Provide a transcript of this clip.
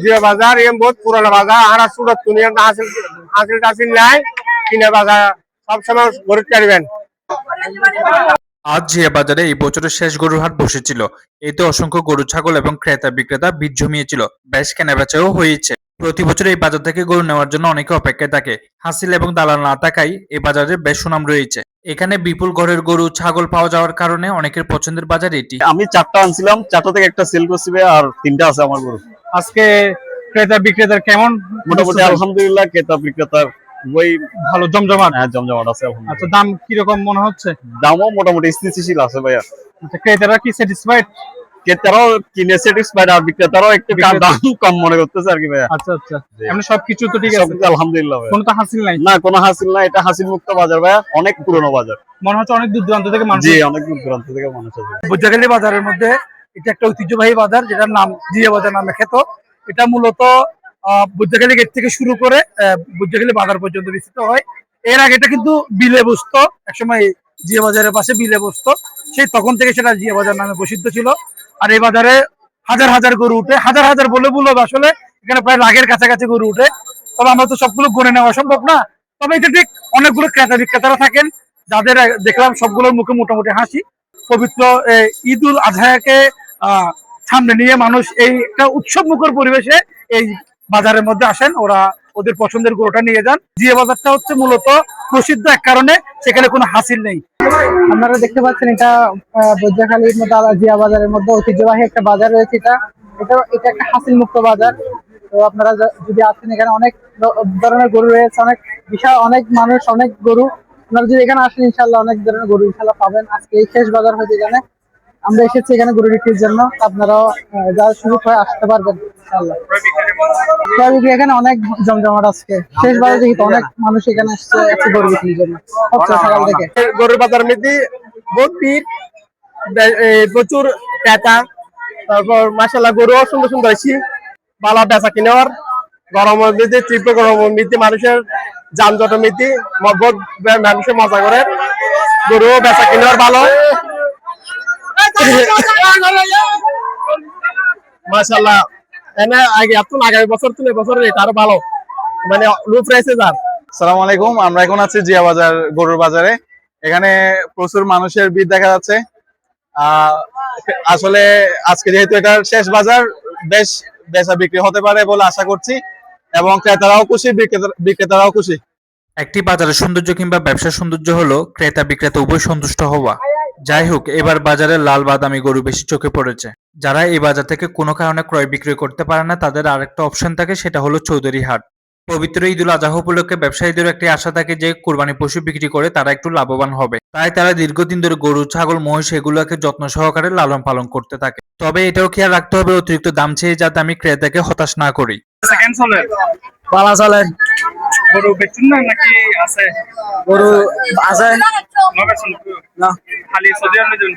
জিয়া বাজার এম বহুত পুরানো বাজার আর সুরত দুনিয়ার হাসিল হাসিল টাসিল নাই কিনে বাজার সবসময় গরুর চাইবেন। আজ জিয়া বাজারে এই বছরের শেষ গরুর হাট বসেছিল। এতে অসংখ্য গরু ছাগল এবং ক্রেতা বিক্রেতা ভিড় জমিয়েছিল। বেশ কেনাবেচাও হয়েছে। প্রতি বছর এই বাজার থেকে গরু নেওয়ার জন্য অনেকে অপেক্ষায় থাকে। হাসিল এবং দালাল না থাকায় এই বাজারে বেশ সুনাম রয়েছে। এখানে বিপুল ঘরের গরু ছাগল পাওয়া যাওয়ার কারণে অনেকের পছন্দের বাজার এটি। আমি 4টা আনছিলাম, 4টা থেকে একটা সেল করছি ভাই, আর 3টা আছে আমার গরু। আজকে ক্রেতা বিক্রেতার কেমন? মোটামুটি আলহামদুলিল্লাহ ক্রেতা বিক্রেতার ওই ভালো জমজমাট। হ্যাঁ জমজমাট আছে আলহামদুলিল্লাহ। আচ্ছা, দাম কিরকম মনে হচ্ছে? দামও মোটামুটি স্থিতিশীল আছে ভাইয়া। আচ্ছা, ক্রেতারা কি স্যাটিসফাইড? ক্রেতারাও কিনে স্যাটিসফাইড, আর বিক্রেতারাও একটু দাম কম মনে করতেছে আর কি ভাইয়া। আচ্ছা আচ্ছা, এমনি সবকিছু তো ঠিক আছে? সবকিছু আলহামদুলিল্লাহ ভাইয়া। কোনো তো হাসিল নাই? না কোনো হাসিল না, এটা হাসিল মুক্ত বাজার ভাইয়া, অনেক পুরনো বাজার। মনে হচ্ছে অনেক দূর দূরান্ত থেকে মানুষ। জি অনেক দূর দূরান্ত থেকে মানুষ আসে। বুজ্জাখালী বাজারের মধ্যে এটা একটা ঐতিহ্যবাহী বাজার, যেটার নাম জিয়া বাজার নামে খ্যাত। এটা মূলত বুজ্জাখালী গেট থেকে শুরু করে বুজ্জাখালী বাজার পর্যন্ত বিস্তৃত হয়। এর আগে এটা কিন্তু বিলে বসতো, একসময় জিয়া বাজারের পাশে বিলে বসতো, সেই তখন থেকে সেটা জিয়া বাজার নামে প্রসিদ্ধ ছিল। আর এই বাজারে হাজার হাজার গরু উঠে, হাজার হাজার বলে ভুল হবে, আসলে এখানে প্রায় লাখের কাছাকাছি গরু উঠে। তবে আমরা তো সবগুলো গণে নেওয়া সম্ভব না। তবে এটা ঠিক অনেকগুলো ক্রেতা বিক্রেতারা থাকেন যাদের দেখলাম সবগুলোর মুখে মোটামুটি হাসি। পবিত্র ঈদ উল আজহাকে সামনে নিয়ে মানুষ এই একটা উৎসব মুখর পরিবেশে এই বাজারের মধ্যে আসেন, ওরা ওদের পছন্দের গরুটা নিয়ে যান। জিয়া বাজারটা হচ্ছে মূলত প্রসিদ্ধ এক কারণে, সেখানে কোনো হাসিল নেই। আপনারা দেখতে পাচ্ছেন এটা বুজ্জাখালীর মধ্যে জিয়া বাজারের মধ্যে ঐতিহ্যবাহী একটা বাজার রয়েছে। এটা একটা হাসিল মুক্ত বাজার। তো আপনারা যদি আসেন, এখানে অনেক ধরনের গরু রয়েছে, অনেক বিশাল অনেক মানুষ, অনেক গরু। আপনারা যদি এখানে আসেন ইনশাল্লাহ অনেক ধরনের গরু ইনশাল্লাহ পাবেন। আজকে এই শেষ বাজার হয়েছে, এখানে আমরা এসেছি এখানে গরু বিক্রির জন্য। আপনারাও যারা সুযোগ হয় আসতে পারবেন ইনশাল্লাহ। এখানে অনেক জমজমাট, আজকে শেষ বাজার যেহেতু অনেক মানুষ এখানে আসছে গরু বিক্রির জন্য সকাল থেকে। গরুর বাজার মধ্যে বহুত ভিড়, প্রচুর ক্রেতা। তারপর মাশাআল্লাহ গরু সুন্দর সুন্দর হয়েছি, ভালো বেচা কিনার। গরমের মধ্যে তীব্র গরমের মধ্যে মানুষের যানজটের মধ্যে বহুত মানুষের মজা করে, গরু বেচা কিনার ভালো মাশাআল্লাহ। এনে আগামী বছর তুলে বছর এটা আরো ভালো, মানে লুপ রয়েছে যার। আসসালামু আলাইকুম, আমরা এখন আছি জিয়া বাজার গরুর বাজারে। এখানে প্রচুর মানুষের ভিড় দেখা যাচ্ছে। আসলে আজকে যেহেতু এটার শেষ বাজার, বেশ বেচা বিক্রি হতে পারে বলে আশা করছি, এবং ক্রেতারাও খুশি বিক্রেতারাও খুশি। একটি বাজারের সৌন্দর্য কিংবা ব্যবসার সৌন্দর্য হলো ক্রেতা বিক্রেতা উভয় সন্তুষ্ট হওয়া। যাই হোক, এবার বাজারে লাল বাদামি গরু বেশি চোখে পড়েছে। যারা এই বাজার থেকে কোনো কারণে ক্রয় বিক্রয় করতে পারে না, তাদের আরেকটা অপশন থাকে, সেটা হলো চৌধুরী হাট। পবিত্র ঈদ উল আজহা উপলক্ষে ব্যবসায়ীদের একটি আশা থাকে যে কুরবানি পশু বিক্রি করে তারা একটু লাভবান হবে। তাই তারা দীর্ঘদিন ধরে গরু ছাগল মহিষ এগুলোকে যত্ন সহকারে লালন পালন করতে থাকে। তবে এটাও খেয়াল রাখতে হবে অতিরিক্ত দাম চেয়ে যাতে আমি ক্রেতাকে হতাশ না করি। সেকেন্ড চলে পালা চলে। গরু বেচুন না নাকি আছে? গরু আছে না, খালি সৌদি আরবে যাবেন।